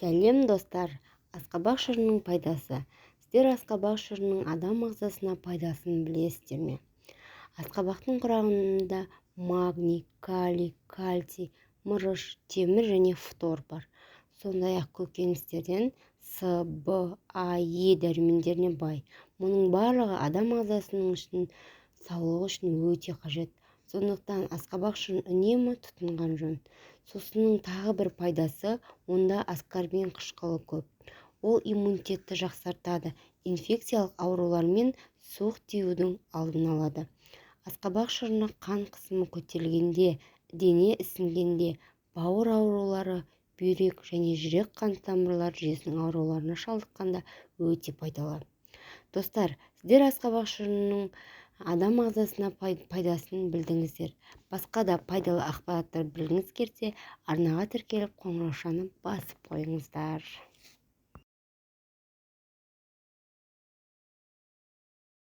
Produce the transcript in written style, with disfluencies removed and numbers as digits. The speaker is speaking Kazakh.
Сәлем достар, асқабақ шырының пайдасы. Сіздер асқабақ шырының адам ағзасына пайдасын білесіздер ме? Асқабақтың құрамында магний, калий, кальций, мырыш, темір және фтор бар. Сондай-ақ көкөністерден С, Б, А, Е дәрумендеріне бай. Мұның барлығы адам ағзасының саулығы үшін өте қажет. Сондықтан асқабақ шырын үнемі тұтынған жөн. Сусынның тағы бір пайдасы, онда аскорбин қышқылы көп. Ол иммунитетті жақсартады, инфекциялық аурулар мен суық тиюдің алдын алады. Асқабақ шырыны қан қысымы көтерілгенде, дене ісінгенде, бауыр аурулары, бүйрек және жүрек қан тамырлар жүйесінің ауруларына шалдыққанда өте пайдалы. Достар, сіздер асқабақ шырынының адам ағзасына пайдасын білдіңіздер. Басқа да пайдалы ақпараттар білгіңіз келсе, арнаға тіркеліп қоңыраушаны басып қойыңыздар.